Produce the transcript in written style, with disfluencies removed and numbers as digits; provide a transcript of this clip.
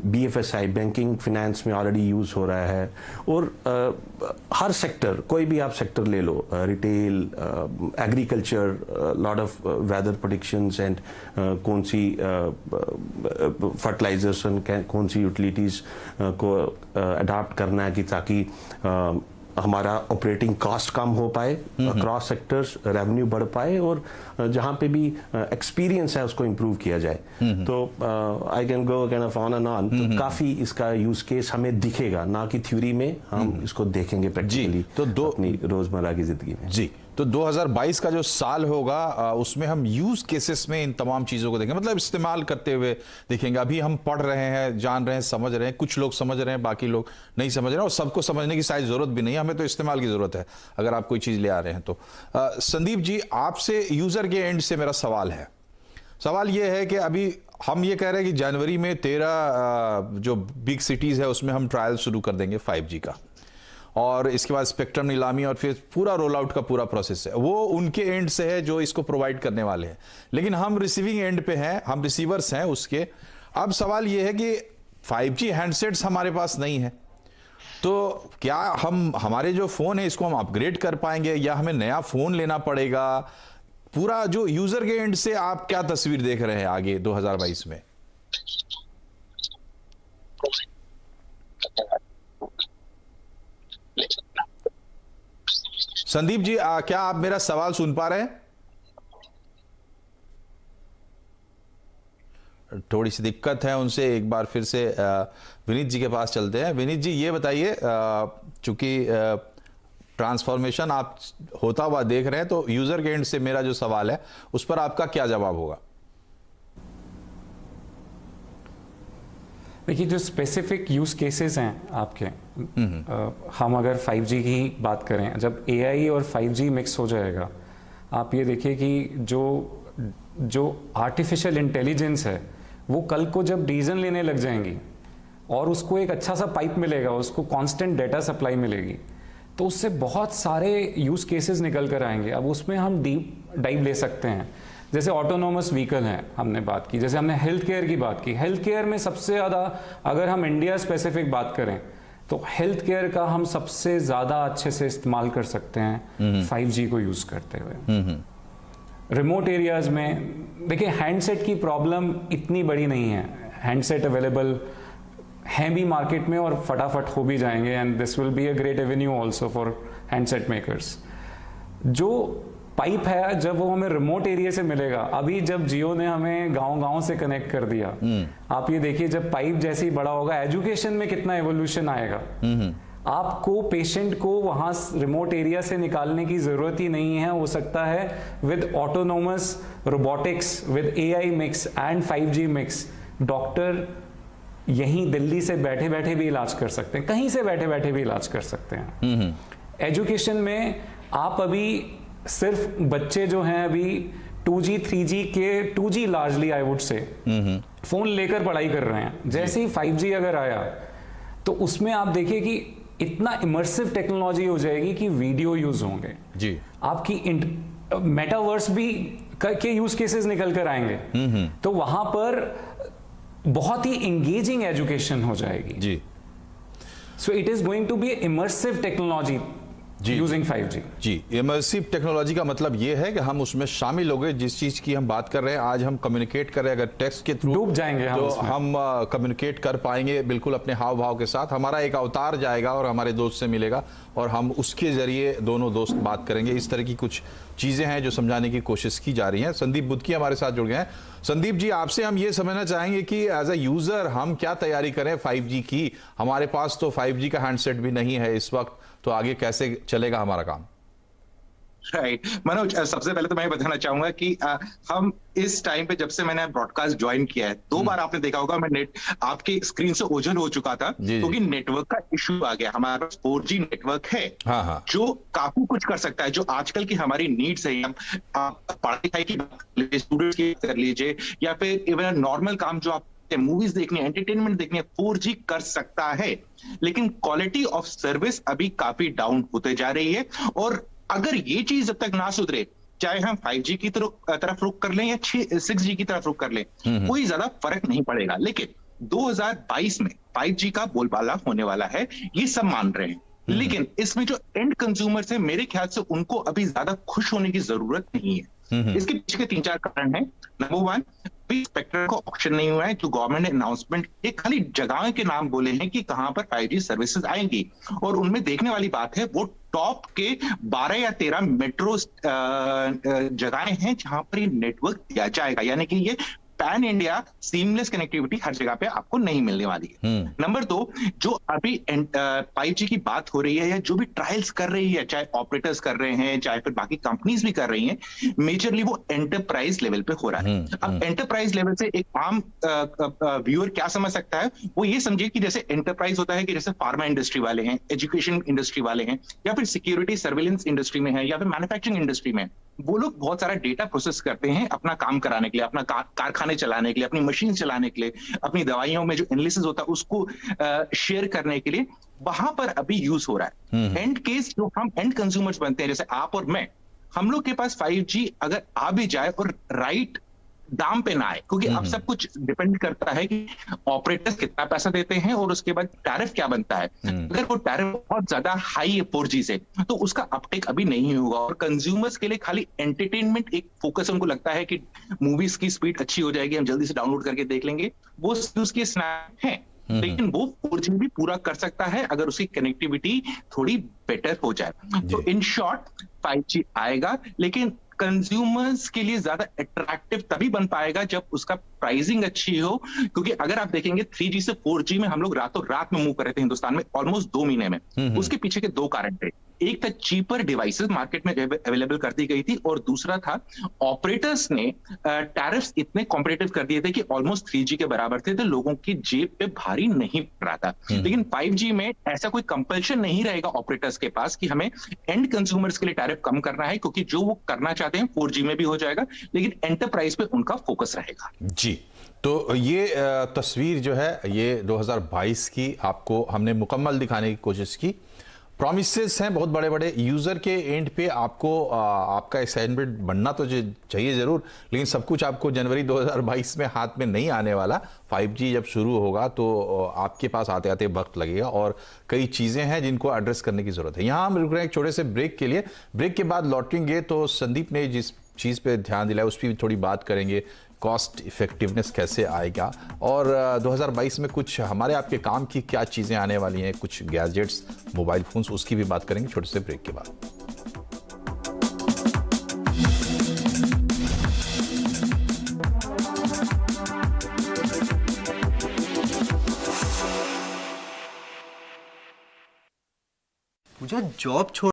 BFSI banking finance में already use हो रहा है। और हर सेक्टर, कोई भी आप सेक्टर ले लो, retail, agriculture, lot of weather predictions and कौन सी फर्टिलाइजर्स, कौन सी यूटिलिटीज़ को अडाप्ट करना है कि ताकि हमारा ऑपरेटिंग कॉस्ट कम हो पाए, अक्रॉस सेक्टर्स रेवेन्यू बढ़ पाए, और जहां पे भी एक्सपीरियंस है उसको इम्प्रूव किया जाए। तो I can go can of on and on. तो काफी इसका यूज केस हमें दिखेगा, ना कि थ्योरी में, हम इसको देखेंगे प्रैक्टिकली तो अपनी रोजमर्रा की जिंदगी में। जी, तो 2022 का जो साल होगा उसमें हम यूज केसेस में इन तमाम चीजों को देखेंगे, मतलब इस्तेमाल करते हुए देखेंगे। अभी हम पढ़ रहे हैं, जान रहे हैं, समझ रहे हैं, कुछ लोग समझ रहे हैं, बाकी लोग नहीं समझ रहे हैं, और सबको समझने की शायद जरूरत भी नहीं है, हमें तो इस्तेमाल की जरूरत है अगर आप कोई चीज ले आ रहे हैं तो। संदीप जी, आपसे यूजर के एंड से मेरा सवाल है। सवाल यह है कि अभी हम ये कह रहे हैं कि जनवरी में 13 जो बिग सिटीज है उसमें हम ट्रायल शुरू कर देंगे 5G का, और इसके बाद स्पेक्ट्रम नीलामी और फिर पूरा रोल आउट का पूरा प्रोसेस है, वो उनके एंड से है जो इसको प्रोवाइड करने वाले हैं, लेकिन हम रिसीविंग एंड पे हैं, हम रिसीवर्स हैं उसके। अब सवाल ये है कि 5G हैंडसेट्स हमारे पास नहीं है, तो क्या हम हमारे जो फोन है इसको हम अपग्रेड कर पाएंगे या हमें नया फोन लेना पड़ेगा? पूरा जो यूजर के एंड से आप क्या तस्वीर देख रहे हैं आगे 2022 में? संदीप जी, क्या आप मेरा सवाल सुन पा रहे हैं? थोड़ी सी दिक्कत है उनसे, एक बार फिर से विनीत जी के पास चलते हैं। विनीत जी, ये बताइए, चूंकि ट्रांसफॉर्मेशन आप होता हुआ देख रहे हैं, तो यूजर के एंड से मेरा जो सवाल है उस पर आपका क्या जवाब होगा? देखिए, जो स्पेसिफिक यूज केसेस हैं आपके, हम अगर 5G की बात करें, जब AI और 5G मिक्स हो जाएगा, आप ये देखिए कि जो आर्टिफिशियल इंटेलिजेंस है वो कल को जब डिसीजन लेने लग जाएंगी और उसको एक अच्छा सा पाइप मिलेगा, उसको कांस्टेंट डेटा सप्लाई मिलेगी, तो उससे बहुत सारे यूज केसेस निकल कर आएंगे। अब उसमें हम डीप डाइव ले सकते हैं, जैसे ऑटोनोमस व्हीकल है, हमने बात की, जैसे हमने हेल्थ केयर की बात की। हेल्थ केयर में सबसे ज़्यादा, अगर हम इंडिया स्पेसिफिक बात करें, तो हेल्थ केयर का हम सबसे ज़्यादा अच्छे से इस्तेमाल कर सकते हैं 5G को यूज़ करते हुए। रिमोट एरियाज में देखिए, हैंडसेट की प्रॉब्लम इतनी बड़ी नहीं है, हैंडसेट अवेलेबल हैं भी मार्केट में और फटाफट हो भी जाएंगे, and this will be a great Avenue also for handset makers. जो पाइप है, जब वो हमें रिमोट एरिया से मिलेगा, अभी जब जियो ने हमें गांव-गांव से कनेक्ट कर दिया, आप ये देखिए जब पाइप जैसे ही बड़ा होगा, एजुकेशन में कितना एवोल्यूशन आएगा। आपको पेशेंट को वहां रिमोट एरिया से निकालने की जरूरत ही नहीं है, हो सकता है with autonomous robotics, with AI mix and 5G mix, doctor यहीं दिल्ली से बैठे बैठे भी इलाज कर सकते हैं, कहीं से बैठे बैठे भी इलाज कर सकते हैं। एजुकेशन में आप अभी सिर्फ बच्चे जो हैं अभी 2G 3G के 2G largely I would say phone लेकर पढ़ाई कर रहे हैं। जैसे ही 5G अगर आया तो उसमें आप देखिए कि इतना इमर्सिव टेक्नोलॉजी हो जाएगी कि वीडियो यूज होंगे जी, आपकी मेटावर्स भी के यूज केसेस निकल कर आएंगे, तो वहां पर बहुत ही एंगेजिंग एजुकेशन हो जाएगी जी। So it is going to be immersive technology using 5G जी। इमर्सिव टेक्नोलॉजी का मतलब ये है कि हम उसमें शामिल हो गए, जिस चीज की हम बात कर रहे हैं, आज हम कम्युनिकेट कर रहे हैं, अगर टेक्स्ट के थ्रू डूब जाएंगे तो हम कम्युनिकेट कर पाएंगे बिल्कुल अपने हाव भाव के साथ। हमारा एक अवतार जाएगा और हमारे दोस्त से मिलेगा और हम उसके जरिए दोनों दोस्त बात करेंगे। इस तरह की कुछ चीजें हैं जो समझाने की कोशिश की जा रही हैं। संदीप बुदकी हमारे साथ जुड़ गए हैं। संदीप जी, आपसे हम ये समझना चाहेंगे कि एज अ यूजर हम क्या तैयारी करें 5G की? हमारे पास तो 5G का हैंडसेट भी नहीं है इस वक्त, तो आगे कैसे चलेगा हमारा काम? राइट मनोज, सबसे पहले तो मैं बताना चाहूंगा कि हम इस टाइम पे, जब से मैंने ब्रॉडकास्ट ज्वाइन किया है, 2 बार आपने देखा होगा मैं आपकी स्क्रीन से ओझल हो चुका था क्योंकि नेटवर्क का इश्यू आ गया। हमारे पास 4G नेटवर्क है जो काफी कुछ कर सकता है, जो आजकल की हमारी नीड्स है। हम पढ़ाई लिखाई की, स्टूडेंट्स की कर लीजिए, या फिर इवन नॉर्मल काम जो आप मूवीज देखनी है, एंटरटेनमेंट देखनी है, 4G कर सकता है। लेकिन क्वालिटी ऑफ सर्विस अभी काफी डाउन होते जा रही है, और अगर ये चीज जब तक ना सुधरे, चाहे हम 5G की तरफ रुख कर लें या 6G की तरफ रुख कर लें, कोई ज्यादा फर्क नहीं पड़ेगा। लेकिन 2022 में 5G का बोलबाला होने वाला है, ये सब मान रहे हैं। लेकिन इसमें जो एंड कंज्यूमर है, मेरे ख्याल से उनको अभी ज्यादा खुश होने की जरूरत नहीं है। इसके पीछे के 3-4 कारण हैं। नंबर 1, अभी स्पेक्ट्रम का ऑप्शन नहीं हुआ है। जो गवर्नमेंट ने अनाउंसमेंट, एक खाली जगह के नाम बोले हैं कि कहां पर 5G सर्विसेज आएंगी, और उनमें देखने वाली बात है वो टॉप के 12 या 13 मेट्रो जगहें हैं जहां पर ये नेटवर्क दिया जाएगा, यानी कि ये पैन इंडिया सीमलेस कनेक्टिविटी हर जगह पे आपको नहीं मिलने वाली है। नंबर 2, जो अभी 5G की बात हो रही है या जो भी ट्रायल्स कर रही है, चाहे ऑपरेटर्स कर रहे हैं चाहे फिर बाकी कंपनीज भी कर रही हैं, मेजरली वो एंटरप्राइज लेवल पे हो रहा है। अब एंटरप्राइज लेवल से एक आम व्यूअर क्या समझ सकता है, वो ये समझे कि जैसे एंटरप्राइज होता है कि जैसे फार्मा इंडस्ट्री वाले हैं, एजुकेशन इंडस्ट्री वाले हैं, या फिर सिक्योरिटी सर्विलेंस इंडस्ट्री में है, या फिर मैन्युफैक्चरिंग इंडस्ट्री में, वो लोग बहुत सारा डेटा प्रोसेस करते हैं अपना काम कराने के लिए, अपना कारखाने चलाने के लिए, अपनी मशीन चलाने के लिए, अपनी दवाइयों में जो एनालिसिस होता है उसको शेयर करने के लिए वहां पर अभी यूज हो रहा है। एंड केस जो हम एंड कंज्यूमर्स बनते हैं, जैसे आप और मैं, हम लोग के पास 5G अगर आ भी जाए और राइट दाम पे ना आए, क्योंकि अब सब कुछ डिपेंड करता है कि ऑपरेटर्स कितना पैसा देते हैं और उसके बाद टैरिफ क्या बनता है। अगर वो टैरिफ बहुत ज्यादा हाई है 4G से, तो उसका अपटेक अभी नहीं होगा, और कंज्यूमर्स के लिए खाली एंटरटेनमेंट एक फोकस उनको लगता है कि मूवीज की स्पीड अच्छी हो जाएगी, हम जल्दी से डाउनलोड करके देख लेंगे, वो उसके स्नैप है। लेकिन वो 4G भी पूरा कर सकता है अगर उसकी कनेक्टिविटी थोड़ी बेटर हो जाए। तो इन शॉर्ट 5G आएगा, लेकिन कंज्यूमर्स के लिए ज्यादा अट्रैक्टिव तभी बन पाएगा जब उसका प्राइसिंग अच्छी हो, क्योंकि अगर आप देखेंगे 3G से 4G में हम लोग रातों रात में मूव कर रहे थे हिंदुस्तान में, ऑलमोस्ट 2 महीने में। उसके पीछे के 2 कारण थे। एक था चीपर डिवाइसेस मार्केट में अवेलेबल कर दी गई थी, और दूसरा था ऑपरेटर्स ने टैरिफ्स इतने कॉम्पिटिटिव कर दिए थे कि ऑलमोस्ट 3G के बराबर थे, तो लोगों की जेब पे भारी नहीं पड़ रहा था। लेकिन 5G में ऐसा कोई कंपल्शन नहीं रहेगा ऑपरेटर्स के पास कि हमें एंड कंज्यूमर्स के लिए टैरिफ कम करना है, क्योंकि जो वो करना चाहते हैं 4G में भी हो जाएगा, लेकिन एंटरप्राइज पे उनका फोकस रहेगा। जी, तो ये तस्वीर जो है ये 2022 की आपको हमने मुकम्मल दिखाने की कोशिश की। प्रॉमिसेस हैं बहुत बड़े बड़े, यूज़र के एंड पे आपको आपका एक्साइटमेंट बनना तो चाहिए ज़रूर, लेकिन सब कुछ आपको जनवरी 2022 में हाथ में नहीं आने वाला। 5G जब शुरू होगा तो आपके पास आते आते वक्त लगेगा, और कई चीज़ें हैं जिनको एड्रेस करने की ज़रूरत है। यहाँ हम रुक रहे हैं एक छोटे से ब्रेक के लिए। ब्रेक के बाद लौटेंगे तो संदीप ने जिस चीज़ पे ध्यान दिलाया उस पर भी थोड़ी बात करेंगे, कॉस्ट इफेक्टिवनेस कैसे आएगा, और 2022 में कुछ हमारे आपके काम की क्या चीज़ें आने वाली हैं, कुछ गैजेट्स, मोबाइल फोन्स, उसकी भी बात करेंगे छोटे से ब्रेक के बाद। पूजा जॉब छोड़